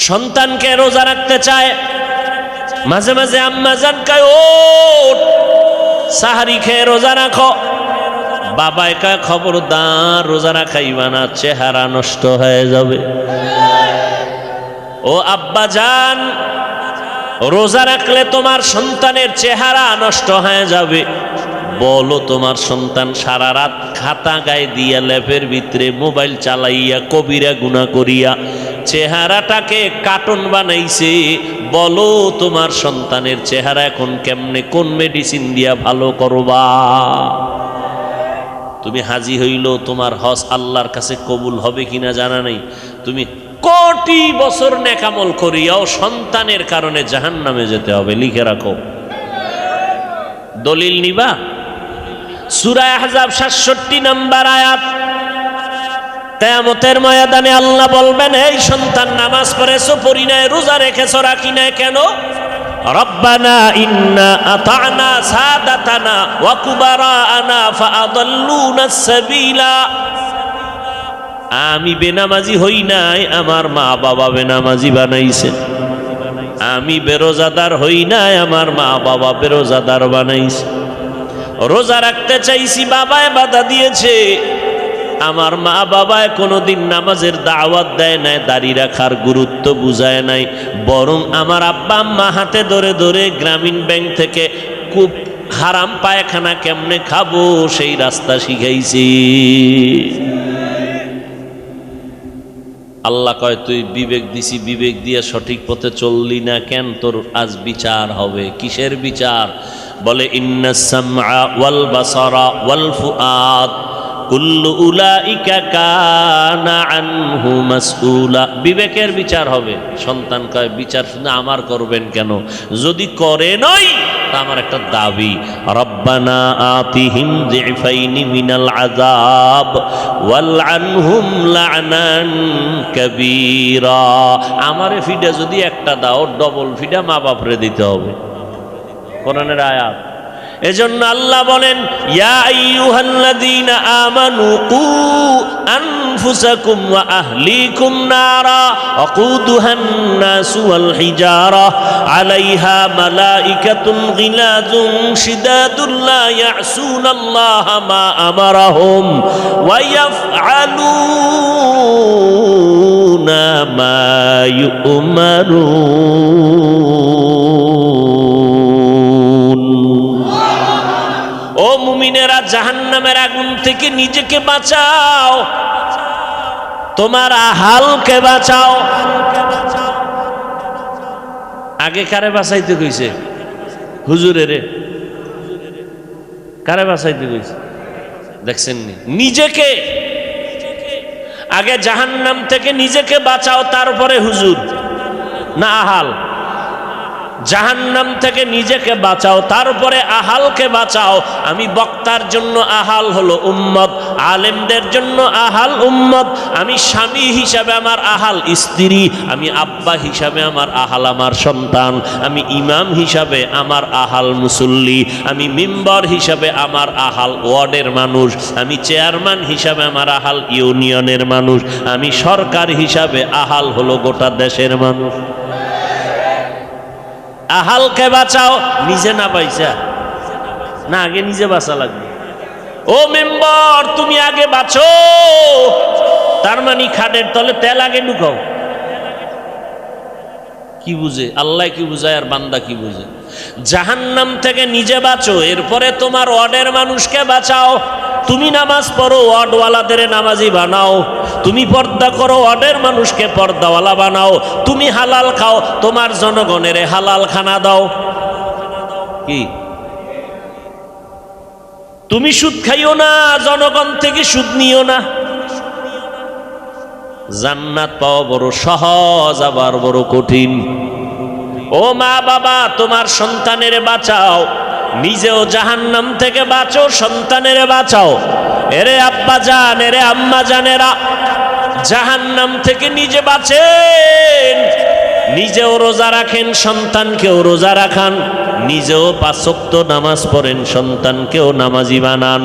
সন্তানকে রোজা রাখতে চায়, মাঝে মাঝে আম্মা জান কয় ওঠ সাহারি খেয়ে রোজা রাখো, বাবায় কয় খবরদার রোজা রাখাইবা না, চেহারা নষ্ট হয়ে যাবে। ও আব্বা জান, রোজা রাখলে তোমার সন্তানের চেহারা নষ্ট হয়ে যাবে। বলো তোমার সন্তান সারা রাত খাতা গায়ে দিয়া ল্যাপের ভিতরে মোবাইল চালাইয়া কবিরা গুনাহ করিয়া চেহারাটাকে কার্টুন বানাইছে, বলো তোমার সন্তানের চেহারা এখন কেমনে, কোন মেডিসিন দিয়া ভালো করবা? তুমি হাজি হইল তোমার হজ আল্লাহর কাছে কবুল হবে কিনা জানা নেই, তুমি কোটি বছর নেকামল করিয়াও সন্তানের কারণে জাহান্নামে যেতে হবে, লিখে রাখো। দলিল নিবা? সূরা আহজাব ৬৭ নম্বর আয়াত। কিয়ামতের ময়দানে আল্লাহ বলবেন, এই সন্তান নামাজ পড়েছো, পড়ি নাই, রোজা রেখেছো, রাখি নাই কেন? রব্বানা ইন্না আতা'না সাদাতানা ওয়া কুবারানা ফাআদাল্লুনাস সাবিলা। আমি বেনামাজি হই নাই, আমার মা বাবা বেনামাজি বানাইছে। আমি বেরোজাদার হই নাই, আমার মা বাবা বেরোজাদার বানাইছে। রোজা রাখতে চাইছি, বাবায় বাধা দিয়েছে। আমার মা বাবায় কোনোদিন নামাজের দাওয়াত দেয় নাই, দাড়ি রাখার গুরুত্ব বুঝায় নাই, বরং আমার আব্বা আম্মা হাতে ধরে ধরে গ্রামীণ ব্যাংক থেকে খুব হারাম পায়খানা কেমনে খাবো সেই রাস্তা শিখাইছি। আল্লাহ কয়, তুই বিবেক দিছি, বিবেক দিয়ে সঠিক পথে চললি না কেন, তোর আজ বিচার হবে। কিসের বিচার? বলে ইন্নাস সামআ ওয়াল বাসারা ওয়াল ফুআদ কুল্লু উলাইকা কানা আনহু মাসউলা। বিবেকের বিচার হবে। সন্তান কয়, বিচার শুনে আমার করবেন কেন? যদি করে নই তা আমার একটা দাবি, রব্বানা আতিহিম যিফাইনি মিনাল আযাব ওয়াল আনহুম লা'নান কাবীরা। আমারে ফিডা যদি একটা দাও, ডবল ফিডা মা বাপরে দিতে হবে। কোরআনের আয়াত। এজন্য আল্লাহ বলেন, ইয়া আইয়ুহাল্লাযীনা আমানু কু আনফুসাকুম ওয়া আহলিকুম নারা ওয়াকুদুহান নাসু ওয়াল হিজারা আলাইহা মালাইকাতুন গিলাযুন শিদাদুন লা ইয়াসুনাল্লাহা মা আমারাহুম ওয়া ইয়াফআলুনা মা ইউমারুন। ও মুমিনেরা, জাহান্নামের আগুন থেকে নিজেকে বাঁচাও, তোমার আহালকে বাঁচাও। আগে কারে বাঁচাইতে কইছে? হুজুরেরে। কারে বাঁচাইতে কইছে? দেখছেন নি? নিজেকে। আগে জাহান্নাম থেকে নিজেকে বাঁচাও, তারপরে হুজুর না আহাল? জাহান্নাম থেকে নিজেকে বাঁচাও, তারপরে আহালকে বাঁচাও। আমি বক্তার জন্য আহাল হলো উম্মত, আলেমদের জন্য আহাল উম্মত। আমি স্বামী হিসাবে আমার আহাল স্ত্রী, আমি আব্বা হিসাবে আমার আহাল আমার সন্তান, আমি ইমাম হিসাবে আমার আহাল মুসল্লি, আমি মেম্বার হিসাবে আমার আহাল ওয়ার্ডের মানুষ, আমি চেয়ারম্যান হিসাবে আমার আহাল ইউনিয়নের মানুষ, আমি সরকার হিসাবে আহাল হলো গোটা দেশের মানুষ। আহালকে বাঁচাও, নিজে না পাইছা না, আগে নিজে বাঁচা লাগবে। ও মেম্বার, তুমি আগে বাঁচো। তার মানে খাটের তলে তেল আগে ঢুকাও। কি বুঝে? আল্লাহ কি বুঝায় আর বান্দা কি বুঝে? জাহান্নাম থেকে নিজে বাঁচো, এরপরে তোমার ওয়ার্ডের মানুষকে বাঁচাও। তুমি নামাজ পড়ো, ওয়ার্ডওয়ালাদের নামাজি বানাও। তুমি পর্দা করো, ওয়ার্ডের মানুষকে পর্দাওয়ালা বানাও। তুমি হালাল খাও, তোমার জনগণের হালাল খানা দাও। কি? তুমি সুদ খাইও না, জনগণ থেকে সুদ নিও না। জান্নাত পাওয়া বড় সহজ, আবার বড় কঠিন। ও মা বাবা, তোমার সন্তানের বাঁচাও, নিজেও জাহান্নাম থেকে বাঁচো, সন্তানের বাঁচাও। এরে আব্বা জান, এরে আম্মা জানেরা, জাহান্নাম থেকে নিজে বাঁচেন, নিজেও রোজা রাখেন, সন্তানকেও রোজা রাখান, নিজেও 5 ওয়াক্ত নামাজ পড়েন, সন্তানকেও নামাজি বানান,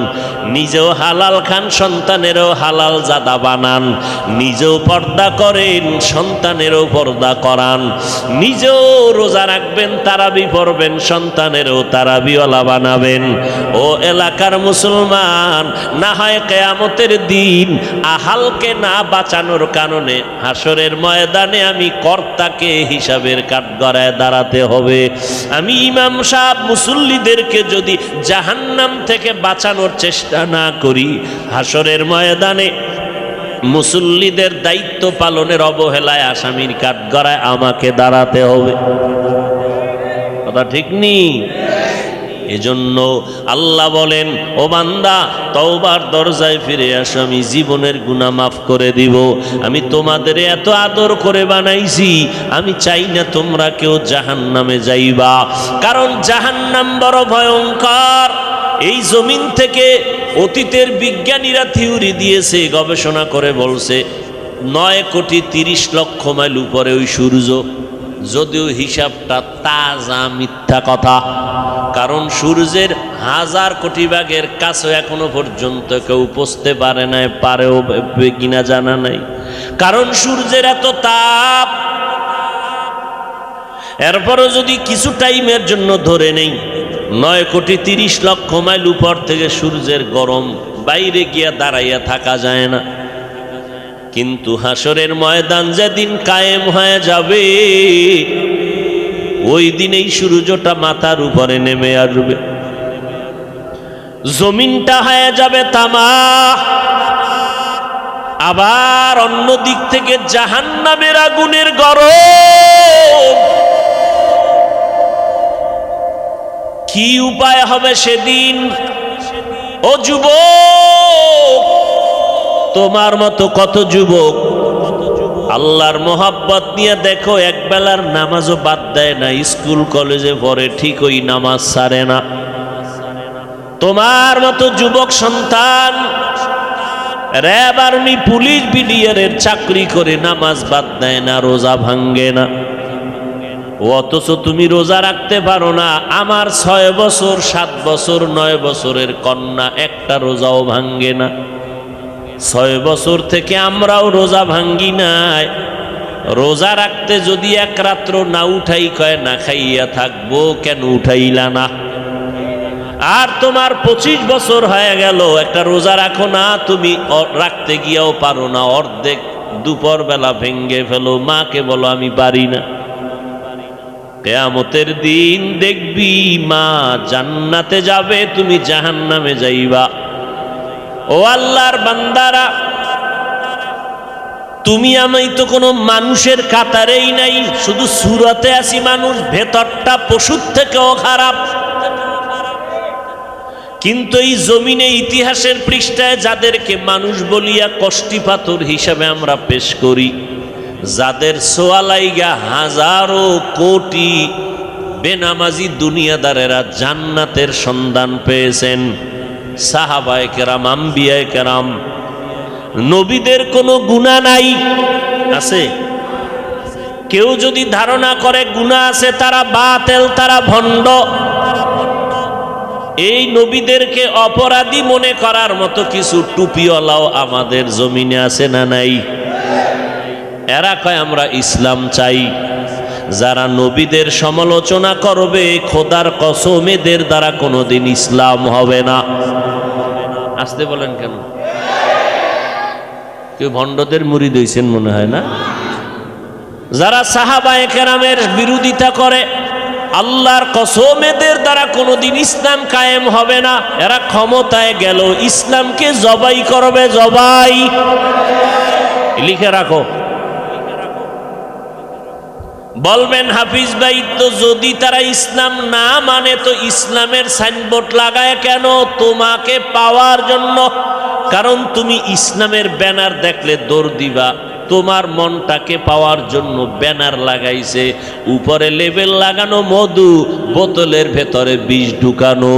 নিজেও হালাল খান, সন্তানেরও হালাল জাদা বানান, নিজেও পর্দা করেন, সন্তানেরও পর্দা করান, নিজেও রোজা রাখবেন, তারাবি পড়বেন, সন্তানেরও তারাবিওয়ালা বানাবেন। ও এলাকার মুসলমান, না হয় কিয়ামতের দিন আহালকে না বাঁচানোর কারণে হাসরের ময়দানে আমি কর্তাকে হিসাবের কাঠগড়ায় দাঁড়াতে হবে। আমি ইমাম সাহেব মুসল্লিদেরকে যদি জাহান্নাম থেকে বাঁচানোর চেষ্টা না করি, হাসরের ময়দানে মুসল্লিদের দায়িত্ব পালনের অবহেলায় আসামির কাঠগড়ায় আমাকে দাঁড়াতে হবে। কথা ঠিক নেই? এজন্য আল্লাহ বলেন, ও বান্দা, তওবার দরজায় ফিরে আসো, আমি জীবনের গুনাহ মাফ করে দিব। আমি তোমাদের এত আদর করে বানাইছি, আমি চাই না তোমরা কেউ জাহান্নামে যাইবা, কারণ জাহান্নাম বড় ভয়ঙ্কর। এই জমিন থেকে অতীতের বিজ্ঞানীরা থিওরি দিয়েছে, গবেষণা করে বলছে 9,30,00,000 মাইল উপরে ওই সূর্য, যদিও হিসাবটা তাজা মিথ্যা কথা, কারণ সূর্যের 1000 কোটি ভাগের কাছে এখনো পর্যন্ত কেউ পৌঁছতে পারে নাই, পারেও কিনা জানা নাই, কারণ সূর্যের এত তাপ। এরপরও যদি কিছু টাইমের জন্য ধরে নেই 9,30,00,000 মাইল উপর থেকে সূর্যের গরম, বাইরে গিয়া দাঁড়াইয়া থাকা যায় না, কিন্তু হাসরের ময়দান যেদিন কায়েম হয়ে যাবে, ওই দিনেই সূর্যটা মাথার উপরে নেমে আসবে, জমিনটা হয়ে যাবে তামা। আবার অন্য দিক থেকে জাহান্নামের আগুনের গরম। কি উপায় হবে সেদিন? ও যুবক, তোমার মতো কত যুবক আল্লাহর মোহাব্বত নিয়ে দেখো একবেলার নামাজও বাদ দেয় না, স্কুল কলেজে পড়ে, ঠিক ওই নামাজ ছাড়ে না। তোমার মতো যুবক সন্তান র্যাব, আর্মি, পুলিশ, বিডিআরের চাকরি করে নামাজ বাদ দেয় না, রোজা ভাঙ্গে না, অথচ তুমি রোজা রাখতে পারো না। আমার 6 বছর, 7 বছর, 9 বছরের কন্যা একটা রোজাও ভাঙ্গে না। 6 বছর থেকে আমরাও রোজা ভাঙ্গি নাই। রোজা রাখতে যদি এক রাত্র না উঠাই, কয় না খাইয়া থাকবো, কেন উঠাইলা না? আর তোমার 25 বছর হয়ে গেল, একটা রোজা রাখো না, তুমি রাখতে গিয়েও পারো না, অর্ধেক দুপুর বেলা ভেঙ্গে ফেলো, মাকে বলো আমি পারি না। কিয়ামতের দিন দেখবি মা জান্নাতে যাবে, তুমি জাহান্নামে যাইবা। ও আল্লাহর বান্দারা, তুমি আমি তো কোনো মানুষের কাতারেই নাই, শুধু সুরতে আছি মানুষ, ভেতরটা পশুর থেকেও খারাপ। কিন্তু এই জমিনে ইতিহাসের পৃষ্ঠায় যাদেরকে মানুষ বলিয়া কষ্টি পাথর হিসাবে আমরা পেশ করি, যাদের সোয়ালাইগা হাজারো কোটি বেনামাজি দুনিয়াদারেরা জান্নাতের সন্ধান পেয়েছেন, সাহাবায়ে কেরাম, আম্বিয়ায়ে কেরাম, নবীদের কোনো গুনাহ নাই। আছে? কেউ যদি ধারণা করে গুনাহ আছে, তারা বাতেল, তারা ভণ্ড। এই নবীদেরকে অপরাধী মনে করার মতো কিছু টুপিওয়ালাও আমাদের জমিনে আছে না নাই? এরা কয় আমরা ইসলাম চাই। যারা নবীদের সমালোচনা করবে, খোদার কসম এদের দ্বারা কোনোদিন ইসলাম হবে না। আসতে বলেন কেন? কেউ ভণ্ডদের মুরিদ হইছেন মনে হয় না? যারা সাহাবায়ে কেরামের বিরোধিতা করে, আল্লাহর কসম এদের দ্বারা কোনোদিন ইসলাম কায়েম হবে না। এরা ক্ষমতায় গেল ইসলামকে জবাই করবে, জবাই। লিখে রাখো। বলবেন হাফিজ ভাই, তো যদি তারা ইসলাম না মানে তো ইসলামের সাইনবোর্ড লাগায় কেন? তোমাকে পাওয়ার জন্য। কারণ তুমি ইসলামের ব্যানার দেখলে দৌড় দিবা। তোমার মনটাকে পাওয়ার জন্য ব্যানার লাগাইছে, উপরে লেবেল লাগানো মধু, বোতলের ভেতরে বিষ ঢুকানো।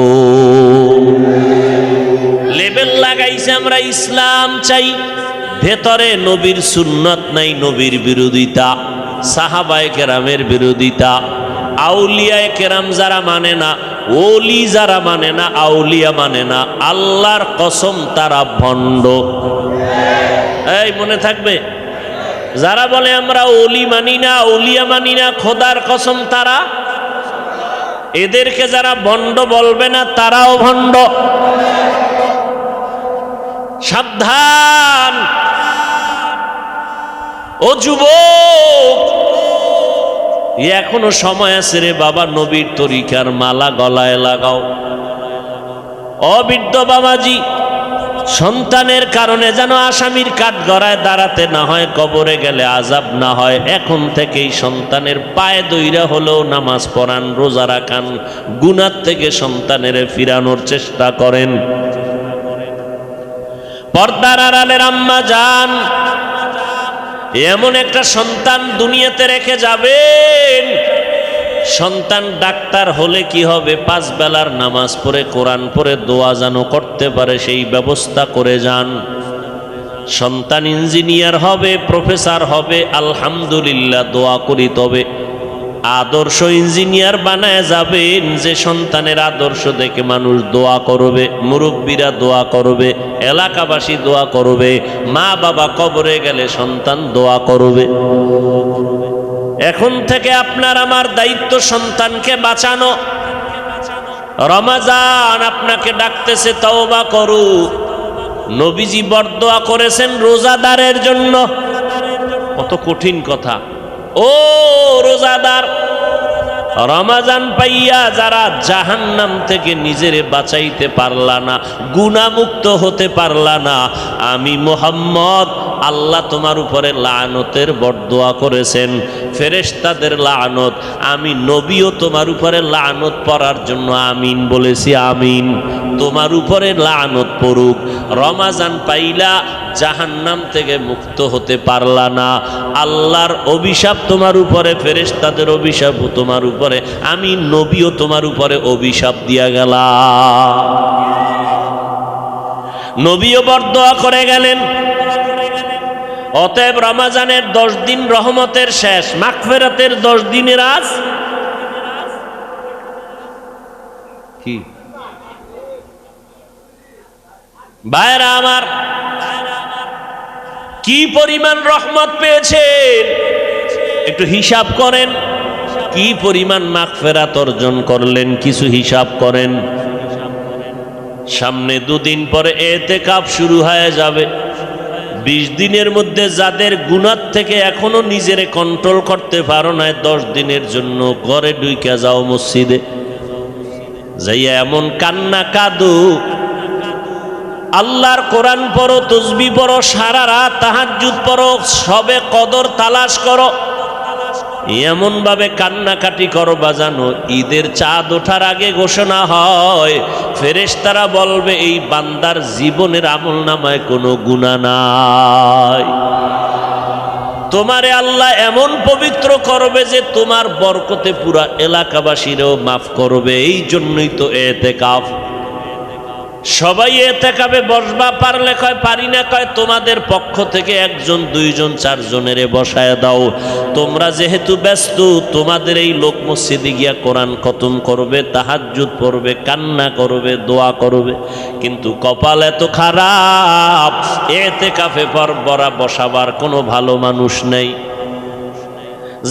লেবেল লাগাইছে আমরা ইসলাম চাই, ভেতরে নবীর সুন্নত নাই, নবীর বিরোধিতা। সাহাবায়ে কেরামের বিরোধিতা, আউলিয়ায়ে কেরাম যারা মানে না, ওলি যারা মানে না, আউলিয়া মানে না, আল্লাহর কসম তারা ভণ্ড। এই মনে থাকবে, যারা বলে আমরা ওলি মানি না, আউলিয়া মানি না, খোদার কসম তারা, এদেরকে যারা ভণ্ড বলবে না তারাও ভণ্ড। সাবধান ও যুবক, এখনো সময় আছে রে বাবা, নবীর তরিকার মালা গলায় লাগাও। অবৃদ্ধ বাবাজি, সন্তানের কারণে যেন আসামির কাঠগড়ায় দাঁড়াতে না হয়, কবরে গেলে আযাব না হয়, এখন থেকেই সন্তানের পায়ে দইরা হলেও নামাজ পড়ান, রোজা রাখান, গুনাহ থেকে সন্তানের ফিরানোর চেষ্টা করেন। পর্দার আড়ালের আম্মা জান, এমন একটা সন্তান দুনিয়াতে রেখে যাবেন, সন্তান ডাক্তার হলে কি হবে, 5 বেলার নামাজ পড়ে কোরআন পড়ে দোয়া যেন করতে পারে সেই ব্যবস্থা করে যান। সন্তান ইঞ্জিনিয়ার হবে, প্রফেসর হবে, আলহামদুলিল্লাহ, দোয়া করি। তবে আদর্শ ইঞ্জিনিয়ার বানায় যাবেন, যে সন্তানের আদর্শ দেখে মানুষ দোয়া করবে, মুরব্বীরা দোয়া করবে, এলাকাবাসী দোয়া করবে, মা বাবা কবরে গেলে সন্তান দোয়া করবে। এখন থেকে আপনার আমার দায়িত্ব সন্তানকে বাঁচানো। রমাজান আপনাকে ডাকতেছে, তওবা করু। নবীজি বরদোয়া করেছেন রোজাদারের জন্য। কত কঠিন কথা। ও রোজাদার, রমাজান পাইয়া যারা জাহান্নাম থেকে নিজেরে বাঁচাইতে পারলা না, গুনাহমুক্ত হতে পারলা না, আমি মুহাম্মদ আল্লাহ তোমার উপরে লাআনতের বরদোয়া করেছেন, ফেরেশতাদের লাআনত, আমি নবীও তোমার উপরে লাআনত পড়ার জন্য আমিন বলেছি। আমিন। তোমার উপরে লাআনত পড়ুক। রমাজান পাইলা, জাহান্নাম থেকে মুক্ত হতে পারলা না, আল্লাহর অভিশাপ তোমার উপরে, ফেরেশতাদের অভিশাপ তোমার উপরে, আমি নবীও তোমার উপরে অভিশাপ দিয়া গেলাম। নবীও বরদোয়া করে গেলেন। অতএব রমাজানের 10 দিন রহমতের শেষ, মাগফিরাতের 10 দিনের আজ কি ভাইরা আমার, কি পরিমাণ রহমত পেয়েছেন একটু হিসাব করেন। কি পরিমাণ মাগফিরাত অর্জন করলেন কিছু হিসাব করেন। সামনে 2 দিন পরে ইতিকাফ শুরু হয়ে যাবে। 20 দিনের মধ্যে যাদের গুনাহ থেকে এখনো নিজেরে কন্ট্রোল করতে পারো না, 10 দিনের জন্য ঘরে ঢুইকা যাও, মসজিদে যাইয়া এমন কান্না কাঁদো, আল্লাহর কোরআন পড়ো, তাসবিহ পড়ো, সারা রাত তাহাজ্জুদ পড়ো, সবে কদর তালাশ করো, এমন ভাবে কান্নাকাটি করো বাজানো, ঈদের চাঁদ ওঠার আগে ঘোষণা হয়, ফেরেশতারা বলবে এই বান্দার জীবনের আমলনামায় কোনো গুনাহ নাই। তোমারে আল্লাহ এমন পবিত্র করবে যে তোমার বরকতে পুরা এলাকাবাসীরও মাফ করবে। এই জন্যই তো ইতিকাফ। সবাই ইতিকাফে বসবা, পারলে কয় পারি না, কয় তোমাদের পক্ষ থেকে 1 জন 2 জন 4 জনের বসায় দাও। তোমরা যেহেতু ব্যস্ত, তোমাদের এই লোক মসজিদে গিয়া কোরআন খতম করবে, তাহাজ্জুদ পড়বে, কান্না করবে, দোয়া করবে, কিন্তু কপাল এত খারাপ, ইতিকাফে বরা বসাবার কোনো ভালো মানুষ নেই।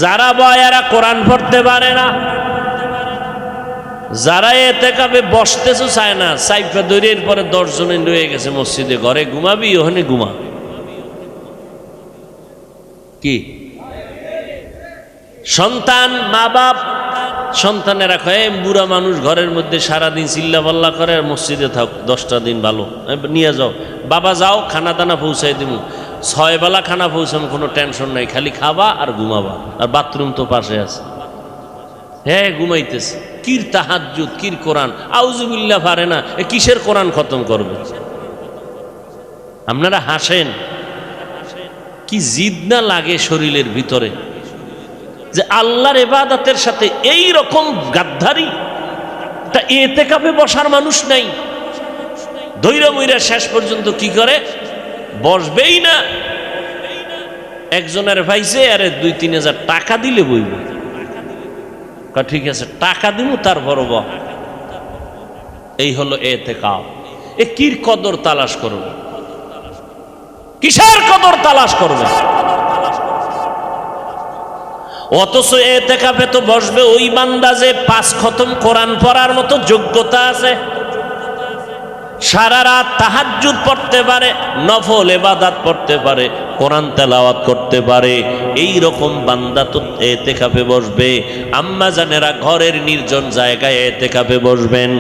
যারা বয়ারা কোরআন পড়তে পারে না, যারা ইতিকাফে বসতেছো চায় না, সাইফা দৌড়ের পরে 10 জনে রয়ে গেছে মসজিদে, ঘরে ঘুমাবি, ওখানে ঘুমা। কি সন্তান, মা বাপ, সন্তানেরা কয় বুড়া মানুষ ঘরের মধ্যে সারাদিন চিল্লা পাল্লা করে, আর মসজিদে থাক 10টা দিন ভালো, নিয়ে যাও বাবা, যাও খানা দানা পৌঁছাই দিব, 6 বেলা খানা পৌঁছাম, কোনো টেনশন নাই, খালি খাবা আর ঘুমাবা, আর বাথরুম তো পাশে আছে। হ্যাঁ ঘুমাইতেছে, কির তাহাজ্জুদ, কির কোরআন, আউযুবিল্লাহ পারে না, কিসের কোরআন খতম করবে? আপনারা হাসেন, কি জিদ না লাগে শরীরের ভিতরে যে আল্লাহর ইবাদতের সাথে এই রকম গাদ্দারি। তা ইতিকাফে বসার মানুষ নাই, ধৈর্য মইরা শেষ পর্যন্ত কি করে, বসবেই না। একজনের ভাইছে আরে 2-3 হাজার টাকা দিলে বইব। ঠিক আছে টাকা দিব তারপর ব। এই হলো এতেকাফ। এ কির কদর তালাশ করবে, কিসের কদর তালাশ করবে? অথচ এতেকাফে তো বসবে ওই বান্দা যে 5 খতম কোরআন পড়ার মতো যোগ্যতা আছে, সারা রাত তাহাজ্জুদ পড়তে পারে, নফল ইবাদত পড়তে পারে, কোরআন তেলাওয়াত করতে পারে। এই রকম বান্দা তো এতেকাফে বসবে। আম্মা জানেরা ঘরের নির্জন জায়গায় এতেকাফে বসবেন।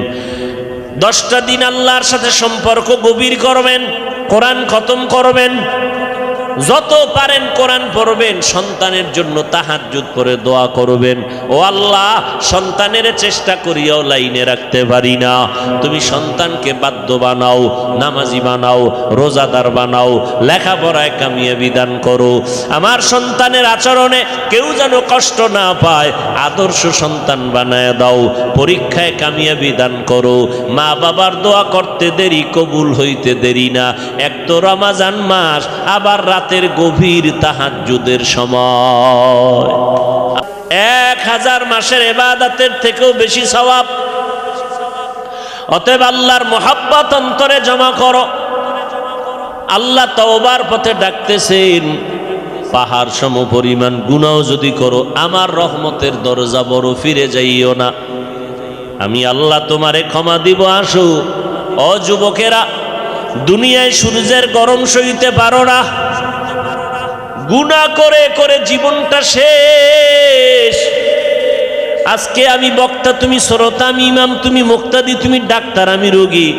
10টা দিন আল্লাহর সাথে সম্পর্ক গভীর করবেন, কোরআন খতম করবেন, যত পারেন কোরআন পড়বেন, সন্তানের জন্য তাহাজ্জুদ করে দোয়া করবেন। ও আল্লাহ, সন্তানের চেষ্টা করিয়াও লাইনে রাখতে পারি না, তুমি সন্তানকে বাধ্য বানাও, নামাজি বানাও, রোজাদার বানাও, লেখাপড়ায় কামিয়াবি দান করো। আমার সন্তানের আচরণে কেউ যেন কষ্ট না পায়, আদর্শ সন্তান বানায় দাও, পরীক্ষায় কামিয়াবি দান করো। মা বাবার দোয়া করতে দেরি, কবুল হইতে দেরি না। এক তো রমজান মাস, আবার রাতের গভীর তাহাজ্জুদের সময়, 1000 মাসের ইবাদতের থেকেও বেশি সওয়াব। অতএব আল্লাহর মোহাব্বত অন্তরে জমা করো। আল্লাহ তওবার পথে ডাকতেছেন, পাহাড় সম পরিমাণ গুনাহ যদি করো, আমার রহমতের দরজা বড়, ফিরে যাইও না, আমি আল্লাহ তোমারে ক্ষমা দিব। আসো ও যুবকেরা, দুনিয়ায় সূর্যের গরম সইতে পারো না, গুনাহ করে করে জীবনটা শেষ। আজকে আমি বক্তা, তুমি শ্রোতা, আমি ইমাম, তুমি মুক্তাদি, তুমি ডাক্তার, আমি রোগী।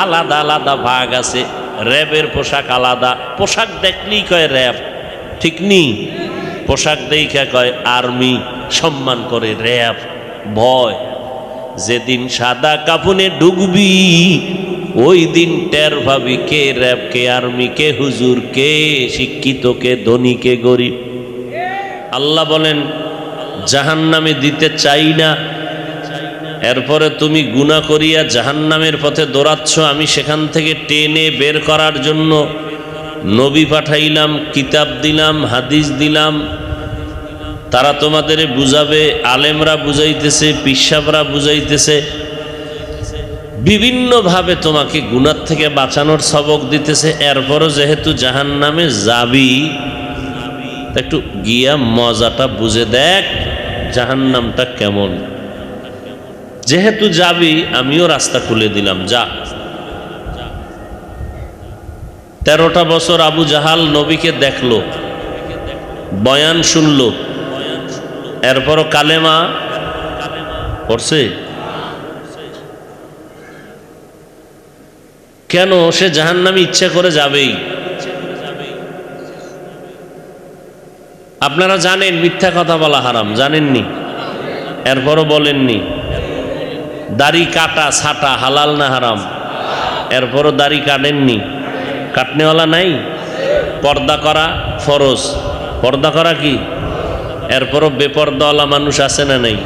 আলাদা আলাদা ভাগ আছে। র্যাবের পোশাক আলাদা, পোশাক দেখলেই কয় র্যাব, ঠিক নি? পোশাক দেখে কয় আর্মি, সম্মান করে র্যাব। ভয়, যেদিন সাদা কাফনে ঢুকবি ওই দিন টের ভাবি কে র্যাব, কে আর্মি, কে হুজুর, কে শিক্ষিত, কে ধনী, কে গরিব। আল্লাহ বলেন জাহান্নামে দিতে চাই না, এরপরে তুমি গুনাহ করিয়া জাহান্নামের পথে দৌড়াচ্ছ। আমি সেখান থেকে টেনে বের করার জন্য নবী পাঠাইলাম, কিতাব দিলাম, হাদিস দিলাম, তারা তোমাদের বুঝাবে, আলেমরা বুঝাইতেছে, পিসাবরা বুঝাইতেছে, বিভিন্নভাবে তোমাকে গুনাহ থেকে বাঁচানোর সবক দিতেছে। এরপরও যেহেতু জাহান্নামে যাবি, একটু গিয়া মজাটা বুঝে দেখ জাহান্নামটা কেমন। যেহেতু যাবি, আমিও রাস্তা খুলে দিলাম, যা। 13টা বছর আবু জাহাল নবীকে দেখলো, বয়ান শুনলো, এরপরও কালেমা পড়ছে। কেন? সে জাহান্নামে ইচ্ছা করে যাবেই। আপনারা জানেন মিথ্যা কথা বলা হারাম, জানেননি? এরপরও বলেননি। দাড়ি কাটা ছাটা হালাল না হারাম? এরপরও দাড়ি কাটেননি। কাটনেওয়ালা নাই? পর্দা করা ফরজ, পর্দা করা কি? এরপরও বেপর্দাওয়ালা মানুষ আছে না নাই?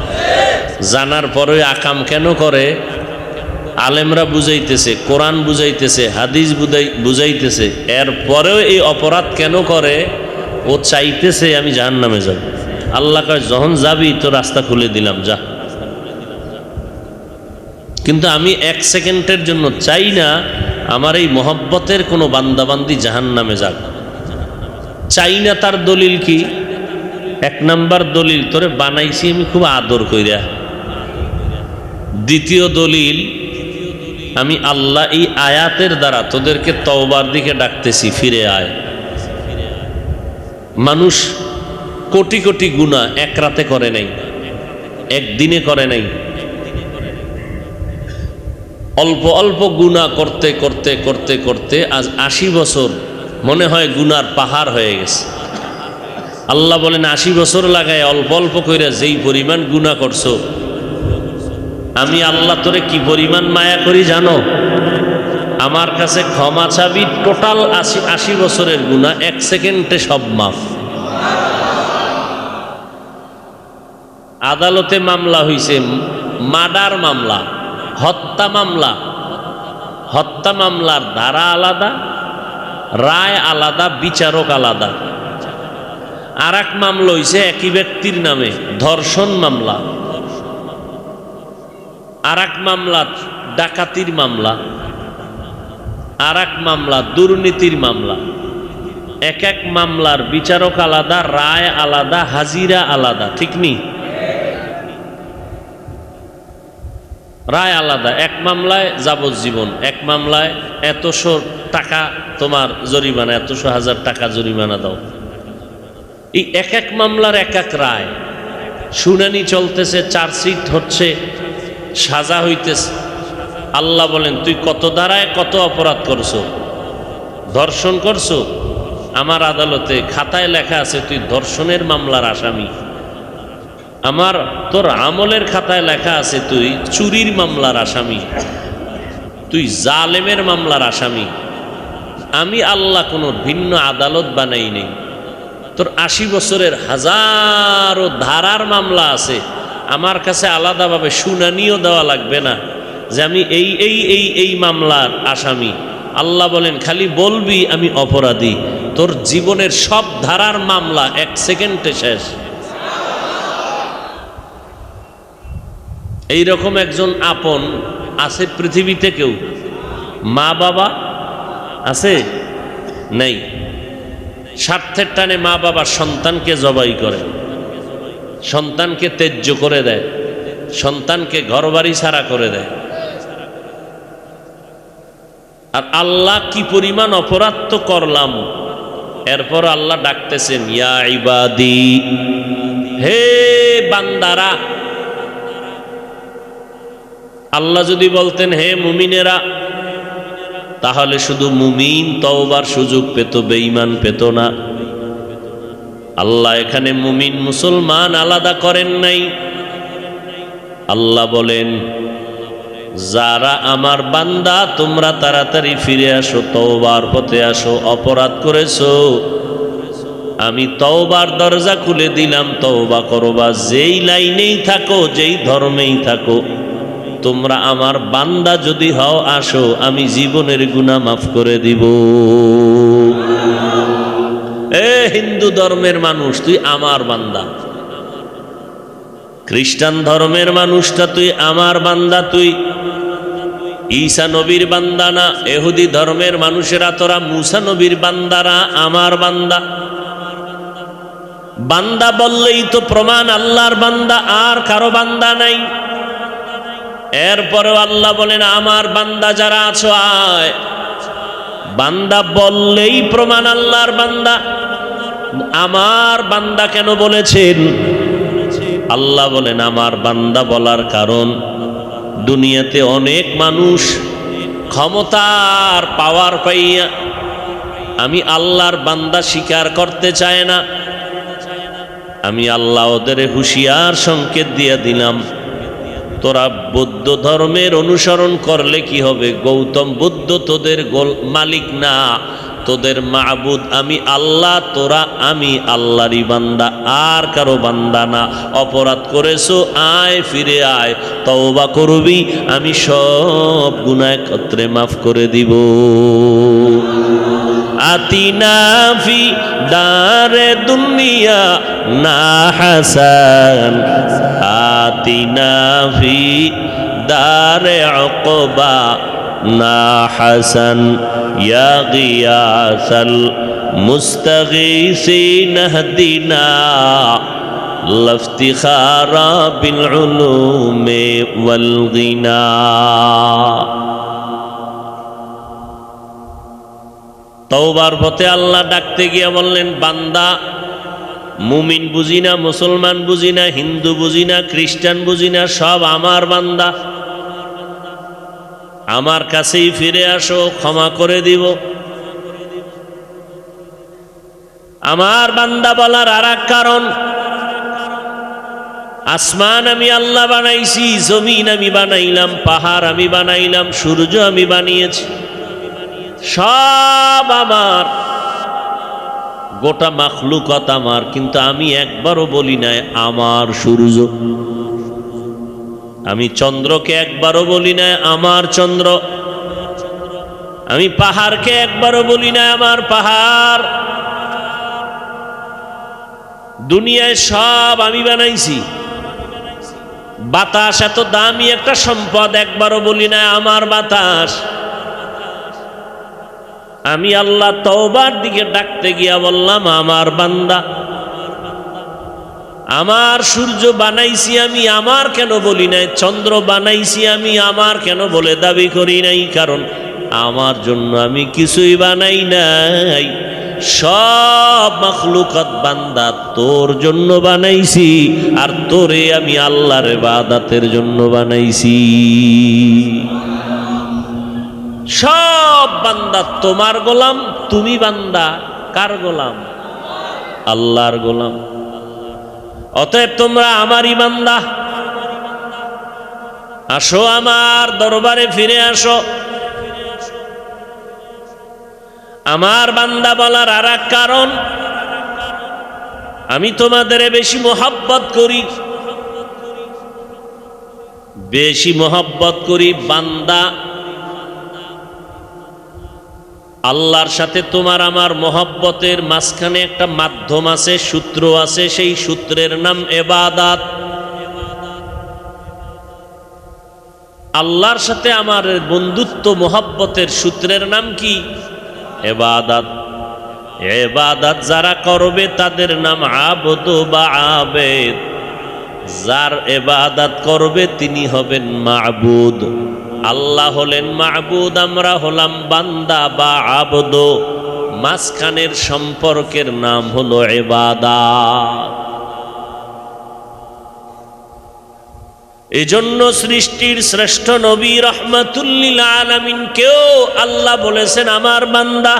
জানার পরে আকাম কেন করে? আলেমরা বুঝাইতেছে, কোরআন বুঝাইতেছে, হাদিস বুঝাইতেছে, এরপরেও এই অপরাধ কেন করে? ও চাইতেছে আমি জাহান্নামে যাব। আল্লাহ কয় যখন যাবি তো রাস্তা খুলে দিলাম, যা। কিন্তু আমি 1 সেকেন্ডের জন্য চাই না আমার এই মহব্বতের কোনো বান্দাবান্দি জাহান্নামে যাক, চাই না। তার দলিল কি? 1 নাম্বার দলিল, তোরে বানাইছি আমি খুব আদর কইরা। দ্বিতীয় দলিল, আমি আল্লাহ এই আয়াতের দ্বারা তোদেরকে তওবার দিকে ডাকতেছি, ফিরে আয়। মানুষ কোটি কোটি গুনাহ এক রাতে করে নাই, একদিনে করে নাই। অল্প অল্প গুনাহ করতে করতে করতে করতে আজ 80 বছর মনে হয় গুনার পাহাড় হয়ে গেছে। আল্লাহ বলেন 80 বছর লাগায় অল্প অল্প করে যেই পরিমাণ গুনাহ করছো, আমি আল্লাহ তোরে কি পরিমাণ মায়া করি জানো? আমার কাছে ক্ষমা চাবি, টোটাল 80 বছরের গুনাহ 1 সেকেন্ডে সব মাফ। আদালতে মামলা হইছে, মার্ডার মামলা, হত্যা মামলা। হত্যা মামলার ধারা আলাদা, রায় আলাদা, বিচারক আলাদা। আর এক মামলা হইছে একই ব্যক্তির নামে ধর্ষণ মামলা, আর এক মামলা ডাকাতির মামলা, আর এক মামলা দুর্নীতির মামলা। এক এক মামলার বিচারক আলাদা, রায় আলাদা, হাজিরা আলাদা, ঠিক নি? রায় আলাদা। এক মামলায় যাবজ্জীবন, এক মামলায় এতশো টাকা তোমার জরিমানা, এতশো হাজার টাকা জরিমানা দাও। এই এক এক মামলার এক এক রায়, শুনানি চলতেছে, চার্জশিট হচ্ছে, সাজা হইতেছে। আল্লাহ বলেন তুই কত ধারায় কত অপরাধ করছো? ধর্ষণ করছো? আমার আদালতে খাতায় লেখা আছে তুই ধর্ষণের মামলার আসামি। আমার তোর আমলের খাতায় লেখা আছে তুই চুরির মামলার আসামি, তুই জালেমের মামলার আসামি। আমি আল্লাহ কোনো ভিন্ন আদালত বানাই নেই। তোর 80 বছরের হাজারো ধারার মামলা আছে, আমার কাছে আলাদাভাবে শুনানিও দেওয়া লাগবে না যে আমি এই এই এই এই মামলার আসামি। আল্লাহ বলেন খালি বলবি আমি অপরাধী, তোর জীবনের সব ধারার মামলা 1 সেকেন্ডে শেষ। এইরকম একজন আপন আছে পৃথিবীতে? কেউ? মা বাবা আছে? নেই। স্বার্থের টানে মা বাবা সন্তানকে জবাই করে, সন্তানকে ত্যায্য করে দেয়, সন্তানকে ঘরবাড়ি ছাড়া করে দেয়। আর আল্লাহ কি পরিমাণ অপরাধ তো করলাম, এরপর আল্লাহ ডাকতেছেন ইয়া ইবাদি, হে বান্দারা। আল্লাহ যদি বলতেন হে মুমিনেরা, তাহলে শুধু মুমিন তওবার সুযোগ পেত, বেঈমান পেত না। আল্লাহ এখানে মুমিন মুসলমান আলাদা করেন নাই। আল্লাহ বলেন যারা আমার বান্দা তোমরা তাড়াতাড়ি ফিরে আসো, তওবার পথে আসো। অপরাধ করেছো, আমি তওবার দরজা খুলে দিলাম, তওবা করবা। যেই লাইনেই থাকো, যেই ধর্মেই থাকো, তোমরা আমার বান্দা যদি হও আসো, আমি জীবনের গুনাহ মাফ করে দিব। এ হিন্দু ধর্মের মানুষ, তুই আমার বান্দা। খ্রিস্টান ধর্মের মানুষটা তুই আমার বান্দা। তুই ঈসা নবীর বান্দা না। ইহুদি ধর্মের মানুষেরা তোরা মুসা নবীর বান্দারা, আমার বান্দা। বান্দা বললেই তো প্রমাণ আল্লাহর বান্দা, আর কারো বান্দা নাই। এরপরেও আল্লাহ বলেন আমার বান্দা যারা আছো আয়। বান্দা বললেই প্রমাণ আল্লাহর বান্দা। আমার বান্দা কেন বলেছেন? আল্লাহ বলেন আমার বান্দা বলার কারণ, দুনিয়াতে অনেক মানুষ ক্ষমতার পাওয়ার পাইয়া আমি আল্লাহর বান্দা স্বীকার করতে চায় না। আমি আল্লাহ ওদের হুঁশিয়ার সংকেত দিয়ে দিলাম, তোরা বৌদ্ধ ধর্মের অনুসরণ করলে কি হবে? গৌতম বুদ্ধ তোদের মালিক না, তোদের মাবুদ আমি আল্লাহ। তোরা আমি আল্লাহরই বান্দা, আর কারো বান্দা না। অপরাধ করেছো, আয় ফিরে আয়, তওবা করবি, আমি সব গুনাহ একত্রে মাফ করে দিব। আতিনা ফি দারে দুনিয়া না হাসান, আতিনা ফি দারে উকবা না হাসান, ইয়া গিয়াসাল মুস্তাগীসিন হদিনা লাফতিখারা বিল উলুমি ওয়াল গিনা। তওবার পথে আল্লাহ ডাকতে গিয়ে বললেন বান্দা, মুমিন বুঝি না, মুসলমান বুঝি না, হিন্দু বুঝি না, খ্রিস্টান বুঝি না, সব আমার বান্দা। আমার কাছেই ফিরে আসো, ক্ষমা করে দিব। আমার বান্দা বলার আর এক কারণ, আসমান আমি আল্লাহ বানাইছি, জমিন আমি বানাইলাম, পাহাড় আমি বানাইলাম, সূর্য আমি বানিয়েছি, সব আমার, গোটা মাখলুকাত আমার। কিন্তু আমি একবারও বলি নাই আমার সূর্য, আমি চন্দ্রকে একবারও বলি নাই আমার চন্দ্র, আমি পাহাড়কে একবারও বলি নাই আমার পাহাড়। দুনিয়ায় সব আমি বানাইছি। বাতাস এত দামি একটা সম্পদ, একবারও বলি না আমার বাতাস। আমি আল্লাহ তওবার দিকে ডাকতে গিয়া বললাম আমার বান্দা। আমার সূর্য বানাইছি আমি, আমার কেন বলি নাই? চন্দ্র বানাইছি আমি, আমার কেন বলে দাবি করি নাই? কারণ আমার জন্য আমি কিছুই বানাই নাই। সব মাখলুকাত বান্দা তোর জন্য বানাইছি, আর তোরে আমি আল্লাহর ইবাদতের জন্য বানাইছি। সব বান্দা তোমার গোলাম, তুমি বান্দা কার গোলাম? আল্লাহর গোলাম। অতএব তোমরা আমারই বান্দা। আসো আমার দরবারে ফিরে আসো। আমার বান্দা বলার আর এক কারণ, আমি তোমাদের বেশি মোহাব্বত করি। বেশি মোহাব্বত করি বান্দা। আল্লাহর সাথে তোমার আমার মোহাব্বতের মাঝখানে একটা মাধ্যম আছে, সূত্র আছে, সেই সূত্রের নাম ইবাদত। আল্লাহর সাথে আমার বন্ধুত্ব মোহাব্বতের সূত্রের নাম কি? ইবাদত। ইবাদত যারা করবে তাদের নাম আবদ বা আবেদ। যার ইবাদত করবে তিনি হবেন মাবুদ। আল্লাহ হলেন মাবুদ, আমরা হলাম বান্দা বা আবদ। মাঝখানের সম্পর্কের নাম হলো ইবাদত। এজন্য সৃষ্টির শ্রেষ্ঠ নবী রাহমাতুল লিল আলামিন কেও আল্লাহ বলেছেন আমার বান্দা।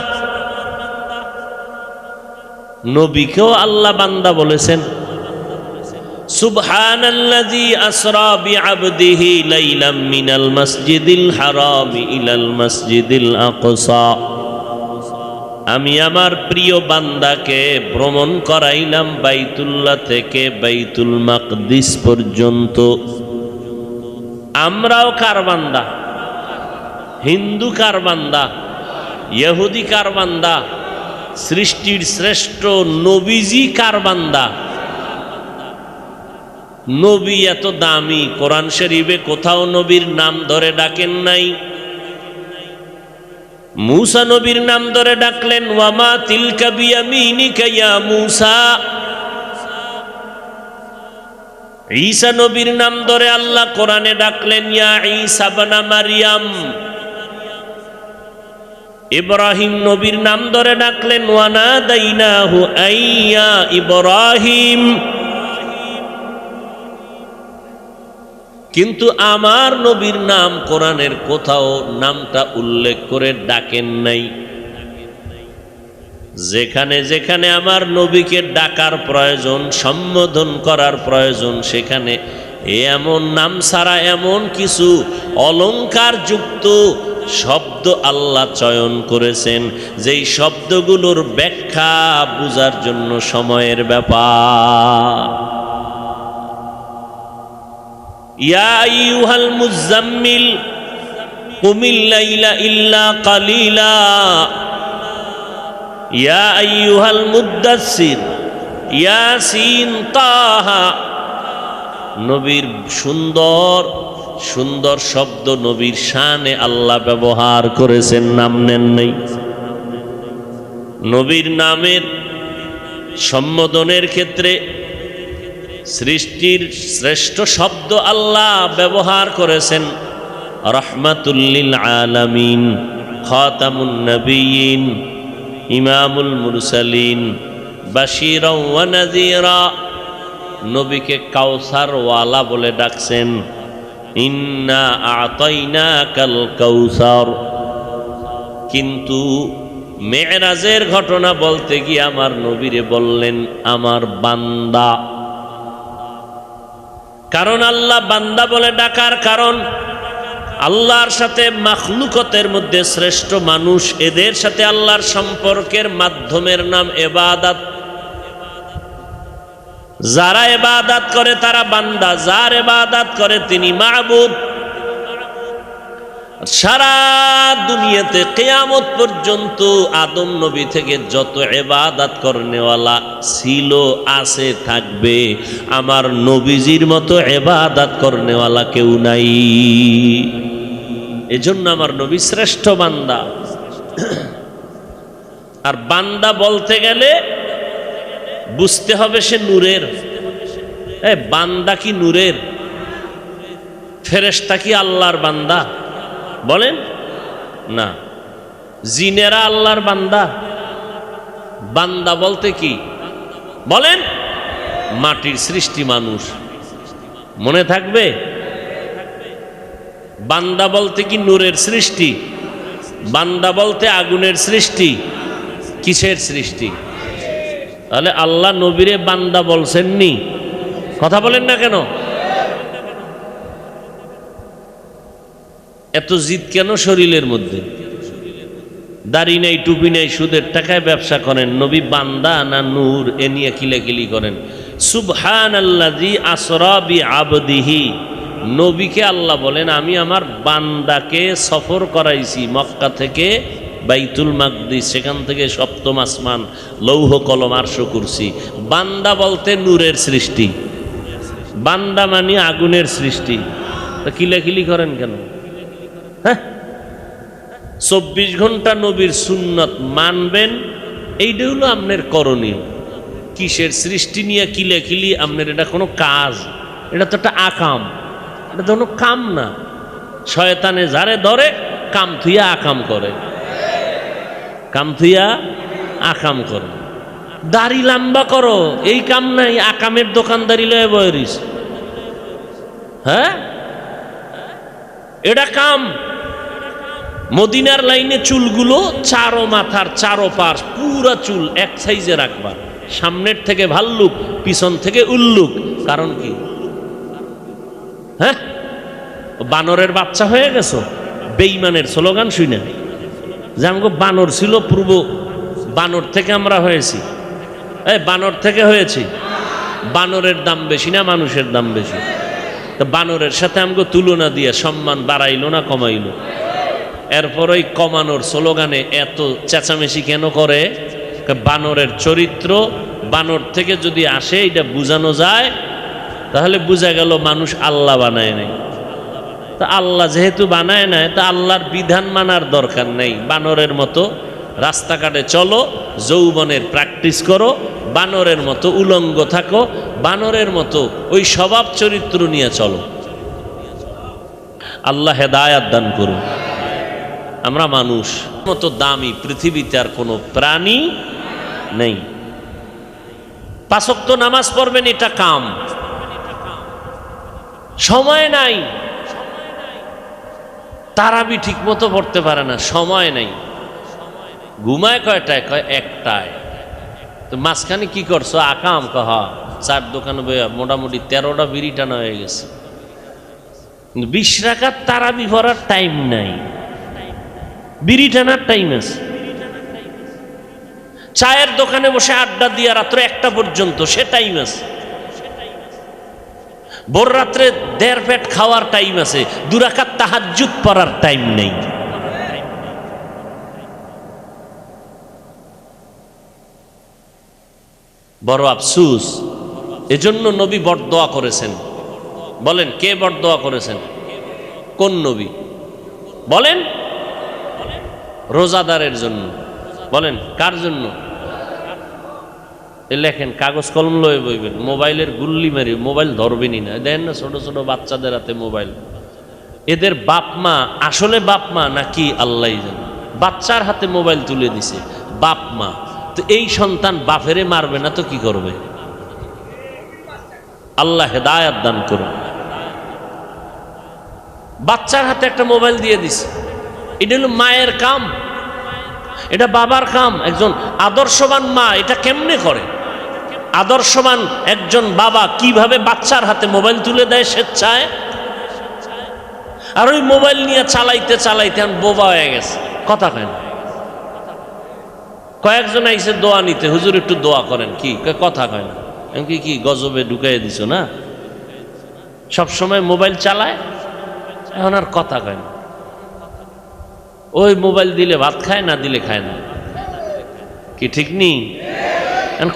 নবীকেও আল্লাহ বান্দা বলেছেন। সুবহানাল্লাযী আসরা বিআবদিহি লাইলাম মিনাল মাসজিদিল হারাম ইলাল মাসজিদিল আকসা। আমি আমার প্রিয় বান্দাকে ভ্রমণ করাইলাম বাইতুল্লাহ থেকে বাইতুল মাকদিস পর্যন্ত। আমরাও কার বান্দা? হিন্দু কার বান্দা? ইহুদি কার বান্দা? সৃষ্টির শ্রেষ্ঠ নবীজি কার বান্দা? নবী এত দামি, কোরআন শরীফে কোথাও নবীর নাম ধরে ডাকেন নাই। মূসা নবীর নাম ধরে ডাকলেন, ওয়ামা তিলকা বিয়ামিনিকা ইয়া মূসা। ঈসা নবীর নাম ধরে আল্লাহ কোরআনে ডাকলেন, ইয়া ঈসা ইবনে মারইয়াম। ইব্রাহিম নবীর নাম ধরে ডাকলেন, ওয়ানাদাইনাহু আইয়া ইব্রাহিম। কিন্তু আমার নবীর নাম কোরআনের কোথাও নামটা উল্লেখ করে ডাকেন নাই। যেখানে যেখানে আমার নবীকে ডাকার প্রয়োজন, সম্বোধন করার প্রয়োজন, সেখানে এমন নাম ছাড়া এমন কিছু অলংকার যুক্ত শব্দ আল্লাহ চয়ন করেছেন, যেই শব্দগুলোর ব্যাখ্যা বুঝার জন্য সময়ের ব্যাপার। ইয়া আইয়ুহাল মুযাম্মিল কুমিল লাইলা ইল্লা কালিলা। ইয়া আইয়ুহাল মুদ্দাসসির ইয়াসিন তাহা। নবীর সুন্দর সুন্দর শব্দ নবীর শানে আল্লাহ ব্যবহার করেছেন, নাম নেন নাই। নবীর নামের সম্বোধনের ক্ষেত্রে সৃষ্টির শ্রেষ্ঠ শব্দ আল্লাহ ব্যবহার করেছেন রাহমাতুল লিল আলামিন, খাতামুন নবিয়্যিন, ইমামুল মুরসালিন, বাশীরা ওয়া নাযীরা। নবীকে কাউসার ওয়ালা বলে ডাকছেন, ইন্না আ'তাইনাকাল কাউসার। কিন্তু মেরাজের ঘটনা বলতে গিয়ে আমার নবীরে বললেন আমার বান্দা। কারণ আল্লাহ বান্দা বলে ডাকার কারণ, আল্লাহর সাথে মাখলুকতের মধ্যে শ্রেষ্ঠ মানুষ, এদের সাথে আল্লাহর সম্পর্কের মাধ্যমের নাম ইবাদত। যারা ইবাদত করে তারা বান্দা, যার ইবাদত করে তিনি মাবুদ। সারা দুনিয়াতে কিয়ামত পর্যন্ত আদম নবী থেকে যত ইবাদত করনেওয়ালা ছিল, আছে, থাকবে, আমার নবীজির মতো ইবাদত করনেওয়ালা কেউ নাই। এজন্য আমার নবী শ্রেষ্ঠ বান্দা। আর বান্দা বলতে গেলে বুঝতে হবে সে নূরের। বান্দা কি নূরের? ফেরেশতা কি আল্লাহর বান্দা? বলেন না। জিনেরা আল্লাহর বান্দা? বান্দা বলতে কি বলেন? মাটির সৃষ্টি মানুষ। মনে থাকবে? বান্দা বলতে কি নূরের সৃষ্টি? বান্দা বলতে আগুনের সৃষ্টি? কিসের সৃষ্টি? তাহলে আল্লাহ নবীরে বান্দা বলছেননি? কথা বলেন না কেন? এত জিদ কেন শরীরের মধ্যে? দাড়ি নেই, টুপি নেই, সুদের টাকায় ব্যবসা করেন, নবী বান্দা না নূর এ নিয়ে কিলাকিলি করেন। সুবহানাল্লাযী আসরা বিআবদিহি, নবীকে আল্লাহ বলেন আমি আমার বান্দাকে সফর করাইছি মক্কা থেকে বাইতুল মাকদিস, সেখান থেকে সপ্তম আসমান, লৌহ কলম, আরশ কুরসি। বান্দা বলতে নূরের সৃষ্টি, বান্দা মানে আগুনের সৃষ্টি। তো কিলাকিলি করেন কেন? 24 ঘন্টা নবীর সুন্নত মানবেন, এইটা হলো আপনার করণীয়। কিসের সৃষ্টি নিয়ে কিলাকিলি? আপনার এটা কোনো কাজ? এটা তো একটা আকাম, এটা তো কোনো কাম না। শয়তানে যারে ধরে কাম থুইয়া আকাম করে, কাম থুইয়া আকাম করে। দাড়ি লম্বা করো, এই কাম নাই, আকামের দোকানদারি লয়ে বয়রিস। এটা কাম। মদিনার লাইনে চুলগুলো চারো মাথার চারো পাশ পুরা চুল এক সাইজে রাখবা, সামনের থেকে ভাল্লুক, পিছন থেকে উল্লুক। কারণ কি? বানরের বাচ্চা হয়ে গেছো? বেঈমানের স্লোগান শুনে যে আমাকে বানর ছিল পূর্ব, বানর থেকে আমরা হয়েছি। বানর থেকে হয়েছি। বানরের দাম বেশি না মানুষের দাম বেশি? তো বানরের সাথে আমাকে তুলনা দিয়ে সম্মান বাড়াইলো না কমাইলো? এরপর ওই কমানোর স্লোগানে এত চেঁচামেচি কেন করে? বানরের চরিত্র বানর থেকে যদি আসে এটা বুঝানো যায়, তাহলে বোঝা গেল মানুষ আল্লাহ বানায় নাই। তা আল্লাহ যেহেতু বানায় নাই, তা আল্লাহর বিধান মানার দরকার নেই। বানরের মতো রাস্তাঘাটে চলো, যৌবনের প্র্যাকটিস করো, বানরের মতো উলঙ্গ থাকো, বানরের মতো ওই স্বভাব চরিত্র নিয়ে চলো। আল্লাহ হেদায়াত দান করুন। আমরা মানুষ মতো দামি পৃথিবীতে আর কোনো প্রাণী নেই। 5 ওয়াক্ত নামাজ পড়বেন, এটা কাম। সময় নাই, তারাবি ঠিক মতো পড়তে পারে না, সময় নাই। ঘুমায় কয়টায়? কয় 1টায়। তো মাঝখানে কি করছো? আকাম। কহা চার দোকানে বইয়া মোটামুটি 13টা বিড়ি টানা হয়ে গেছে। 20 রাকাত তারাবি পড়ার টাইম নাই, বিড়ি টানার টাইম আছে। চায়ের দোকানে বসে আড্ডা দিয়া রাত্র 1টা পর্যন্ত সে টাইম আছে। ভোর রাত্রে 1.5 পেট খাওয়ার টাইম আছে, 2 রাকাত তাহাজ্জুদ পড়ার টাইম নেই। বড় আফসোস। এজন্য নবী বরদোয়া করেছেন। বলেন কে বরদোয়া করেছেন? কোন নবী? বলেন। রোজাদারের জন্য। বলেন কার জন্য? লেখেন, কাগজ কলম লয়ে বইবেন, মোবাইলের গুল্লি মারি, মোবাইল ধরবেনই না। দেখেন না ছোট ছোট বাচ্চাদের হাতে মোবাইল। এদের বাপ মা আসলে বাপ মা নাকি আল্লাহ জানে, বাচ্চার হাতে মোবাইল তুলে দিছে বাপ মা। তো এই সন্তান বাপেরে মারবে না তো কি করবে? আল্লাহ হেদায়াত দান করুন। বাচ্চার হাতে একটা মোবাইল দিয়ে দিছে, এটা হলো মায়ের কাম, এটা বাবার কাম। একজন আদর্শবান মা এটা কেমনে করে? আদর্শবান একজন বাবা কিভাবে বাচ্চার হাতে মোবাইল তুলে দেয় স্বেচ্ছায়? আর ওই মোবাইল নিয়ে চালাইতে চালাইতে বোবা হয়ে গেছে, কথা কয় না। কয়েকজন আইসে দোয়া নিতে, হুজুর একটু দোয়া করেন। কি কথা কয় না? এমনকি কি গজবে ঢুকাই দিছো না? সবসময় মোবাইল চালায়, এখন আর কথা কয় না। ওই মোবাইল দিলে ভাত খায়, না দিলে খায় না। কি ঠিক নেই?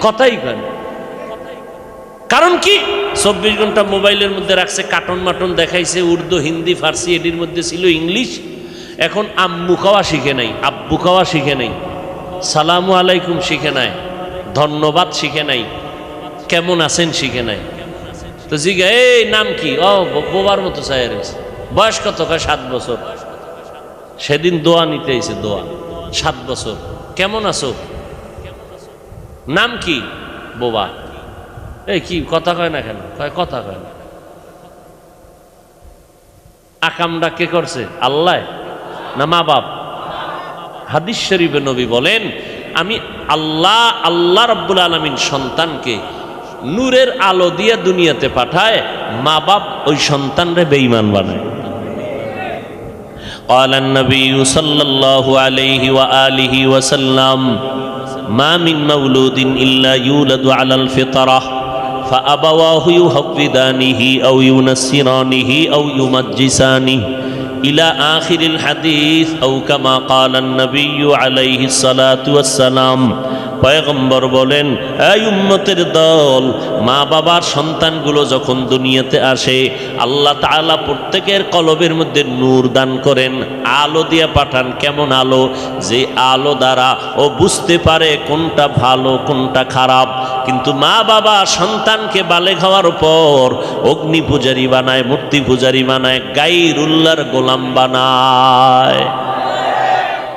কথাই কেন? কারণ কি? 24 ঘন্টা মোবাইলের মধ্যে রাখছে, কার্টুন মাটন দেখাইছে, উর্দু, হিন্দি, ফার্সি, এটির মধ্যে ছিল ইংলিশ। এখন আম্মু খাওয়া শিখে নাই, আব্বু খাওয়া শিখে নাই, সালামু আলাইকুম শিখে নাই, ধন্যবাদ শিখে নাই, কেমন আছেন শিখে নাই। তো জিজ্ঞা, এই নাম কি? ও বোবার মতো চাই রয়েছে। বয়স কত? 7 বছর। সেদিন দোয়া নিতে এসে, দোয়া। 7 বছর। কেমন আছো? নাম কি? বোবা। এই কি কথা কয় না কেন? কয় কথা কয় না। আকামটা কে করছে? আল্লাহ না মা বাপ? হাদিস শরীফে নবী বলেন, আমি আল্লাহ রাব্বুল আলামিন সন্তানকে নূরের আলো দিয়ে দুনিয়াতে পাঠায়, মা বাপ ওই সন্তানরে বেঈমান বানায়। قال النبي صلى الله عليه وآله وسلم ما من مولود إلا يولد على الفطرة فأبواه يهودانه أو ينصرانه أو يمجسانه إلى آخر الحديث أو كما قال النبي عليه الصلاة والسلام। পয়গম্বর বলেন, এই উম্মতের দল, মা বাবার সন্তানগুলো যখন দুনিয়াতে আসে, আল্লাহ তাআলা প্রত্যেকের কলবের মধ্যে নূর দান করেন, আলো দিয়ে পাঠান। কেমন আলো? যে আলো দ্বারা ও বুঝতে পারে কোনটা ভালো কোনটা খারাপ। কিন্তু মা বাবা সন্তানকে বালেগ হওয়ার পর অগ্নি পূজারী বানায়, মূর্তি পূজারী বানায়, গায়রুল্লাহর গোলাম বানায়।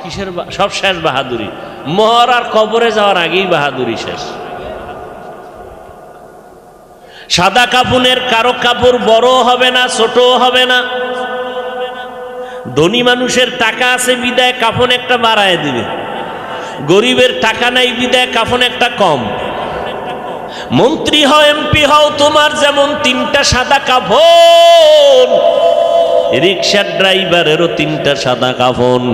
কিসের? সব শেষ বাহাদুরি। মোহর আর কবরে যাওয়ার আগেই বাহাদুরি শেষ। সাদা কাফনের কারো কাপড় বড় হবে না, ছোট হবে না। ধনী মানুষের টাকা আছে বিদায় কাফন একটা বাড়ায় দিবে, গরিবের টাকা নাই বিদায় কাফন একটা কম। মন্ত্রী হও, এমপি হও, তোমার যেমন 3টা সাদা কাফন, রিকশার ড্রাইভারেরও 3টা সাদা কাফন।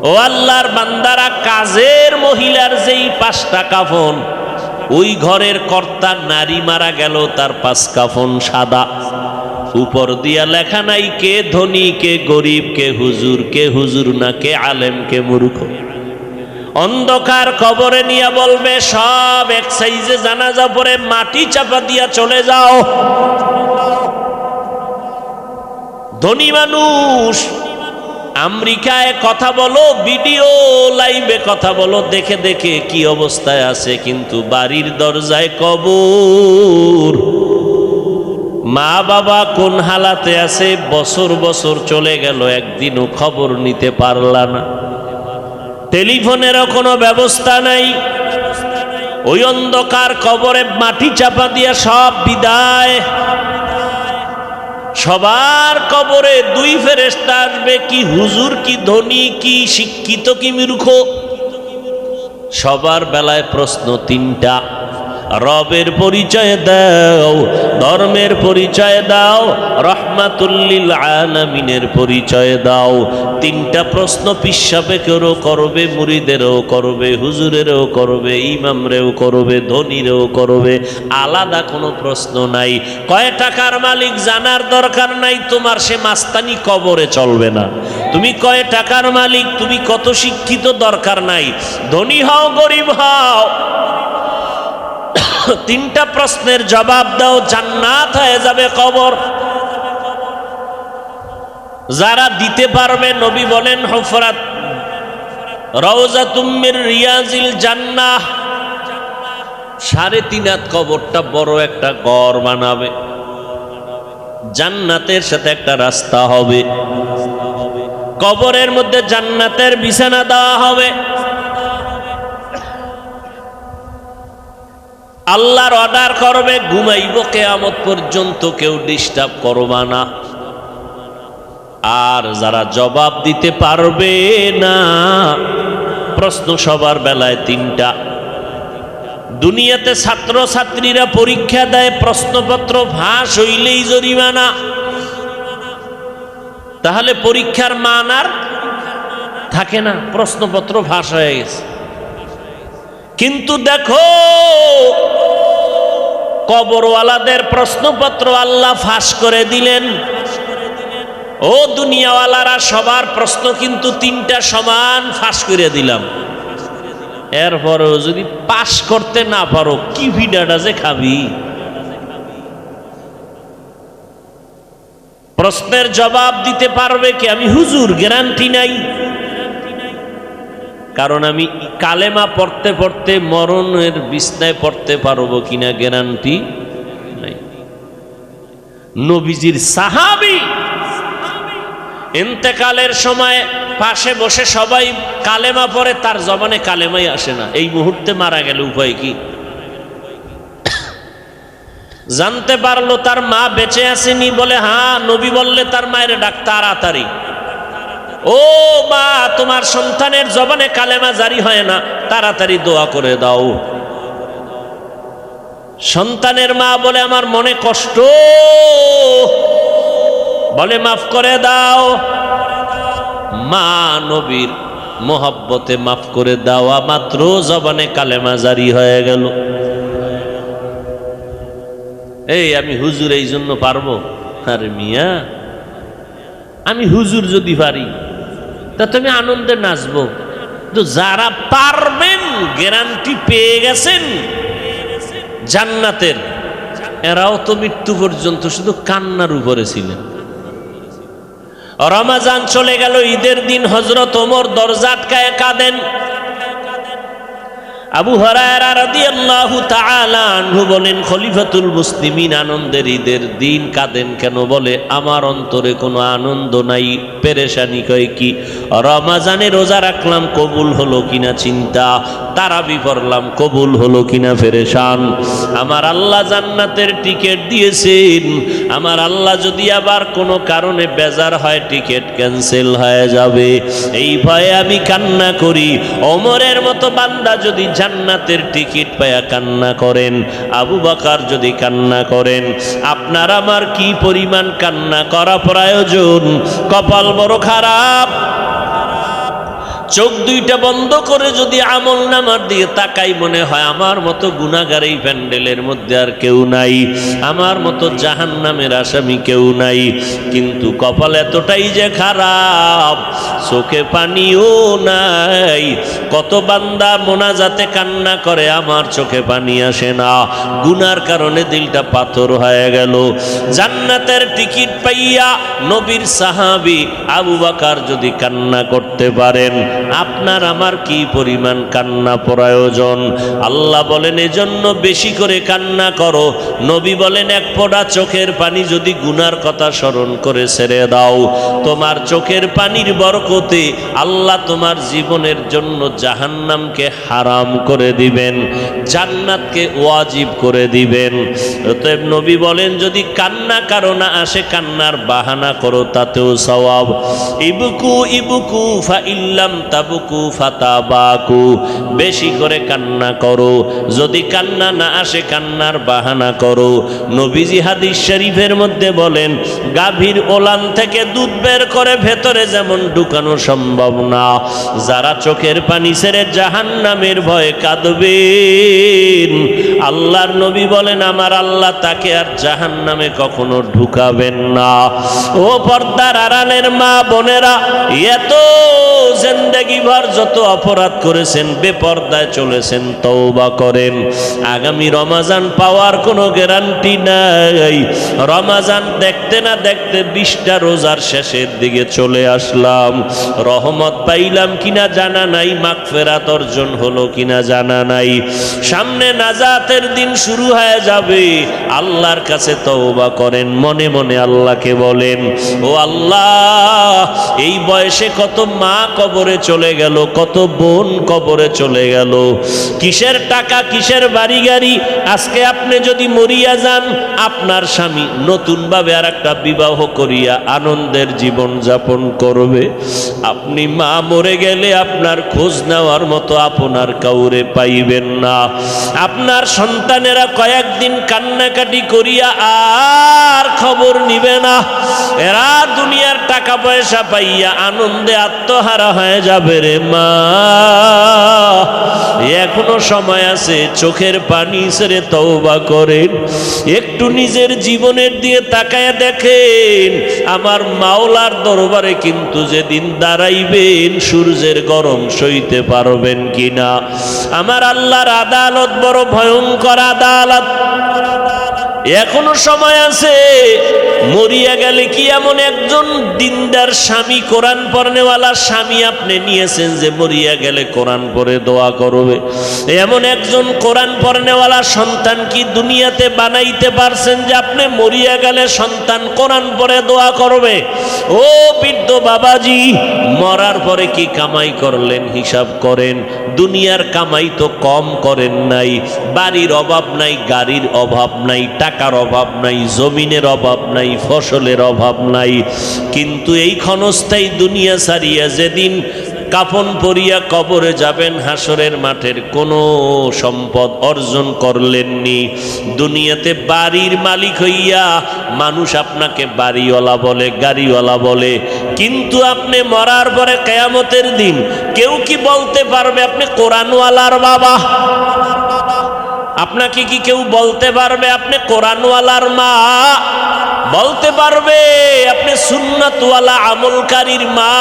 ও আল্লাহর বান্দারা, কাজের মহিলার যেই 5টা কাফন, ওই ঘরের কর্তা নারী মারা গেল, তার 5 কাফন সাদা। উপর দিয়া লেখা নাই কে ধনী কে গরিব, কে হুজুর না, কে আলেম কে মূর্খ। অন্ধকার কবরে নিয়ে বলবে, সব এক সাইজে জানাজা পড়ে মাটি চাপা দিয়া চলে যাও। ধনী মানুষ আমেরিকায় কথা বলো, ভিডিও লাইভে কথা বলো, দেখে দেখে কি অবস্থায় আছে, কিন্তু বাড়ির দরজায় কবর। মা বাবা কোন হালাতে আছে, বছর বছর চলে গেল, একদিনও খবর নিতে পারলা না। টেলিফোনেরও কোনো ব্যবস্থা নাই। ওই অন্ধকার কবরে মাটি চাপা দিয়া সব বিদায়। সবার কবরে 2 ফেরেশতা আসবে, কি হুজুর কি ধনী কি শিক্ষিত কি মূর্খ। সবার বেলায় প্রশ্ন 3টা। রবের পরিচয় দাও, ধর্মের পরিচয় দাও, রহমাতুল লিল আলামিনের পরিচয় দাও। 3টা প্রশ্ন পিসাবেকেরও করবে, মুরিদেরও করবে, হুজুরেরও করবে, ইমামরেও করবে, ধনীরেও করবে। আলাদা কোনো প্রশ্ন নাই। কয় টাকার মালিক জানার দরকার নাই তোমার, সে মাস্তানি কবরে চলবে না। তুমি কয় টাকার মালিক, তুমি কত শিক্ষিত দরকার নাই। ধনী হও গরিব হও, 3টা প্রশ্নের জবাব দাও, জান্নাত হয়ে যাবে কবর। যারা দিতে পারবে, নবী বলেন, হুফরাত রাউযাতুম মির রিয়াজিল জান্নাহ। 3.5 হাত কবরটা বড় একটা ঘর বানাবে, জান্নাতের সাথে একটা রাস্তা হবে, কবরের মধ্যে জান্নাতের বিছানা দেওয়া হবে। আল্লাহর অর্ডার করবে, ঘুমাইব কিয়ামত পর্যন্ত, কেউ ডিস্টার্ব করবা না। আর যারা জবাব দিতে পারবে না, প্রশ্ন সবার বেলায় 3টা। দুনিয়াতে ছাত্র ছাত্রীরা পরীক্ষা দেয়, প্রশ্নপত্র ফাঁস হইলেই জরিমানা। তাহলে পরীক্ষার মান আর থাকে না, প্রশ্নপত্র ফাঁস হয়ে গেছে। কিন্তু দেখো, কবরওয়ালাদের প্রশ্নপত্র আল্লাহ ফাঁস করে দিলেন। ও দুনিয়াওয়ালারা, সবার প্রশ্ন কিন্তু তিনটা সমান ফাঁস করে দিলাম। এরপরেও যদি পাশ করতে না পারো, কি ভিডাটা যে খাবি? প্রশ্নের জবাব দিতে পারবে কি? আমি হুজুর গ্যারান্টি নাই, কারণ আমি কালেমা পড়তে পড়তে মরণের বিছনায় পড়তে পারবো কিনা গ্যারান্টি নাই। নবীজির সাহাবী ইন্তেকালের সময় পাশে বসে সবাই কালেমা পড়ে, তার জবানে কালেমাই আসে না। এই মুহূর্তে মারা গেলে উপায় কি? জানতে পারলো তার মা বেঁচে আসেনি, বলে হ্যাঁ, নবী বললে তার মায়ের ডাক তাড়াতাড়ি, ও মা, তোমার সন্তানের জবানে কালেমা জারি হয় না, তাড়াতাড়ি দোয়া করে দাও। সন্তানের মা বলে আমার মনে কষ্ট, বলে মাফ করে দাও। মা নবীর মোহাব্বতে মাফ করে দেওয়া মাত্র জবানে কালেমা জারি হয়ে গেল। এই আমি হুজুর এই জন্য পারবো? আরে মিয়া, আমি হুজুর যদি পারি তা তুমি আনন্দে নাচবো, তো যারা পারবেন গ্যারান্টি পেয়ে গেছেন জান্নাতের, এরাও তো মৃত্যু পর্যন্ত শুধু কান্নার উপরে ছিলেন। রমাজান চলে গেল, ঈদের দিন হযরত ওমর দরজা আটকায় কাঁদেন। আবু হুরায়রা রাদিয়াল্লাহু তাআলা আনহু বলেন, খলিফাতুল মুসলিমিন আনন্দের ঈদের দিন কাঁদেন কেন? বলে আমার অন্তরে কোনো আনন্দ নাই, পেরেশানি। কয় কি? রমাজানে রোজা রাখলাম, কবুল হলো কিনা চিন্তা, তারাবি পড়লাম, কবুল হলো কিনা পেরেশান। আমার আল্লাহ জান্নাতের টিকিট দিয়েছেন, আমার আল্লাহ যদি আবার কোনো কারণে বেজার হয় টিকিট ক্যান্সেল হয়ে যাবে, এই ভয়ে আমি কান্না করি। ওমরের মতো বান্দা যদি জান্নাতের টিকিট পায়া কান্না করেন, আবু বকর যদি কান্না করেন, আপনার আমার কি পরিমাণ কান্না করা প্রয়োজন? কপাল বড় খারাপ। চোখ দুইটা বন্ধ করে যদি আমল নামার দিয়ে তাকাই, মনে হয় আমার মতো গুনাহগার এই প্যান্ডেলের মধ্যে আর কেউ নাই, আমার মতো জাহান্নামের আসামি কেউ নাই। কিন্তু কপাল এতটাই যে খারাপ, চোখে পানিও নাই। কত বান্দা মোনাজাতে কান্না করে, আমার চোখে পানি আসে না, গুনার কারণে দিলটা পাথর হয়ে গেল। জান্নাতের টিকিট পাইয়া নবীর সাহাবী আবু বকর যদি কান্না করতে পারেন, আপনার আমার কি পরিমাণ কান্না প্রয়োজন? আল্লাহ বলেন এজন্য বেশি করে কান্না করো। নবী বলেন এক ফোঁটা চোখের পানি যদি গুনার কথা স্মরণ করে ছেড়ে দাও, তোমার চোখের পানির বরকতে আল্লাহ তোমার জীবনের জন্য জাহান্নামকে হারাম করে দিবেন, জান্নাতকে ওয়াজিব করে দিবেন। অতএব নবী বলেন যদি কান্না কারো না আসে, কান্নার বাহানা করো, তাতেও সওয়াব। ইবকু ইবকু ফা ইল্লাম তাবকু ফাতাবাকু, বেশি করে কান্না করো, যদি কান্না না আসে কান্নার বাহানা করো। নবীজি হাদিস শরীফের মধ্যে বলেন, গাভীর ওলান থেকে দুধ বের করে ভেতরে যেমন ঢুকানো সম্ভব না, যারা চোখের পানি ছেড়ে জাহান্নামের ভয়ে কাঁদবেন, আল্লাহর নবী বলেন আমার আল্লাহ তাকে আর জাহান্নামে কখনো ঢুকাবেন না। ও পর্দার আড়ালের মা বোনেরা, এত জিন্দেগি ভর যত অপরাধ করেছেন, বেপর্দায় চলেছেন, তওবা করেন। আগামী রমাজান পাওয়ার কোনো গ্যারান্টি নাই। রমাজান দেখতে না দেখতে 20টা রোজার শেষের দিকে চলে আসলাম। রহমত পাইলাম কিনা জানা নাই, মাগফিরাত অর্জন হলো কিনা জানা নাই। সামনে নাজাতের দিন শুরু হয়ে যাবে। আল্লাহর কাছে তওবা করেন, মনে মনে আল্লাহকে বলেন, ও আল্লাহ, এই বয়সে কত মা কবরে চলে গেল, কত বোন কবরে চলে গেল, কিসের টাকা কিসের বাড়ি গাড়ি। আজকে আপনি যদি মরিয়া যান, আপনার স্বামী নতুন ভাবে আর একটা বিবাহ করিয়া আনন্দের জীবন যাপন করবে। আপনি মা মরে গেলে আপনার খোঁজ নেওয়ার মতো আপনার কাউরে পাইবেন না। আপনার সন্তানেরা কয়েকদিন কান্নাকাটি করিয়া আর খবর নিবে না। এরা দুনিয়ার টাকা পয়সা পাইয়া আনন্দে আত্মহারা হয়ে যাবে। যাবে রে মা, এখনো সময় আছে, চোখের পানি ছেড়ে তওবা করেন। একটু নিজের জীবনের দিয়ে তাকায় দেখেন, আমার মাওলার দরবারে কিন্তু যেদিন দাঁড়াইবেন সূর্যের গরম সইতে পারবেন কিনা। আমার আল্লাহর আদালত বড় ভয়ঙ্কর আদালত। এখনো সময় আছে, মরিয়া গেলে কি এমন একজন দিনদার স্বামী, কোরআন পড়নেওয়ালা স্বামী আপনি নিয়েছেন যে মরিয়া গেলে কোরআন পড়ে দোয়া করবে? এমন একজন কোরআন পড়নেওয়ালা সন্তান কি দুনিয়াতে বানাইতে পারছেন যে আপনি মরিয়া গেলে সন্তান কোরআন পড়ে দোয়া করবে? ও বৃদ্ধ বাবাজি, মরার পরে কি কামাই করলেন হিসাব করেন। দুনিয়ার কামাই তো কম করেন নাই, বাড়ির অভাব নাই, গাড়ির অভাব নাই, টাকার অভাব নাই, জমিনের অভাব নাই, ফসলের অভাব নাই, কিন্তু এই ক্ষণস্থায়ী দুনিয়া ছাড়িয়া যেদিন কাফন পরিয়া কবরে যাবেন, হাসরের মাঠের কোনো সম্পদ অর্জন করলেননি। দুনিয়াতে বাড়ির মালিক হইয়া মানুষ আপনাকে বাড়িওয়ালা বলে, গাড়িওয়ালা বলে, কিন্তু আপনি মরার পরে কিয়ামতের দিন কেউ কি বলতে পারবে আপনি কোরআনওয়ালার বাবা? আপনাকে কি কেউ বলতে পারবে আপনি কোরআনওয়ালার মা? বলতে পারবে আপনি সুন্নাতওয়ালা আমলকারীর মা?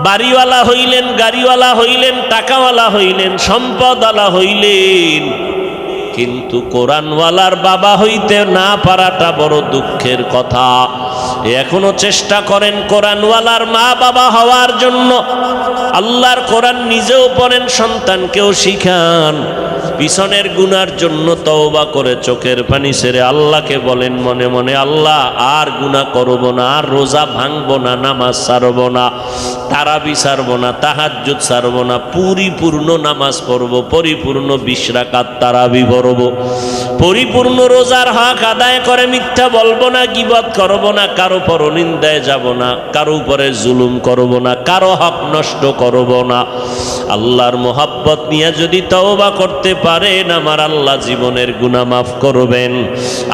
বাড়িওয়ালা হইলেন, গাড়িওয়ালা হইলেন, টাকাওয়ালা হইলেন, সম্পদওয়ালা হইলেন, কিন্তু কোরআনওয়ালার বাবা হইতে না পারাটা বড় দুঃখের কথা। এখনো চেষ্টা করেন কোরআনওয়ালার মা বাবা হওয়ার জন্য। আল্লাহর কোরআন নিজেও পড়েন, সন্তানকেও শিখান। পিছনের গুনার জন্য তওবা করে চোখের পানি ছেড়ে আল্লাহকে বলেন মনে মনে, আল্লাহ আর গুনাহ করব না, আর রোজা ভাঙবো না, নামাজ ছাড়বো না, তারাবি ছাড়বো না, তাহাজ্জুদ ছাড়বো না, পরিপূর্ণ নামাজ পড়বো, পরিপূর্ণ 20 রাকাত তারাবি পড়বো, পরিপূর্ণ রোজার হক আদায় করে মিথ্যা বলবো না, গীবত করব না, কারো পরনিন্দায় যাব না, কারো উপরে জুলুম করব না, কারো হক নষ্ট করব না। আল্লাহর মোহাব্বত নিয়ে যদি তওবা করতে পারেন, আমার আল্লাহ জীবনের গুনাহ মাফ করবেন।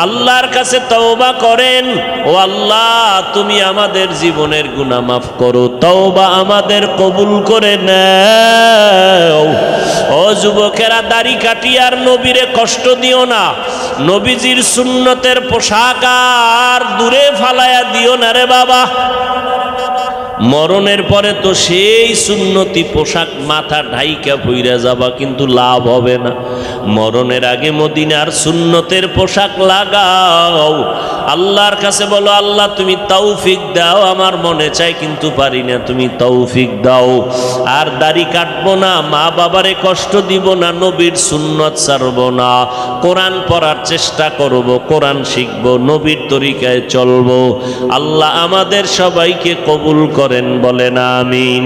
আল্লাহর কাছে তওবা করেন, ও আল্লাহ তুমি আমাদের জীবনের গুনাহ মাফ করো, তওবা আমাদের কবুল করে নাও। ও যুবকেরা, দাড়ি কাটিয়ে আর নবীরে কষ্ট দিও না, নবীজির সুন্নতের পোশাক আর দূরে ফালায়া দিও না রে বাবা। মরণের পরে তো সেই সুন্নতি পোশাক মাথা ঢাইকা পইরা যাবা, কিন্তু লাভ হবে না। মরণের আগে মদিনার সুন্নতের পোশাক লাগাও। আল্লাহর কাছে বলো, আল্লাহ তুমি তৌফিক দাও, আমার মনে চাই কিন্তু পারি না, তুমি তৌফিক দাও। আর দাড়ি কাটবো না, মা বাবারে কষ্ট দিব না, নবীর সুন্নত ছাড়বো না, কোরআন পড়ার চেষ্টা করব, কোরআন শিখবো, নবীর তরিকায় চলবো। আল্লাহ আমাদের সবাইকে কবুল করেন, বলেন আমিন।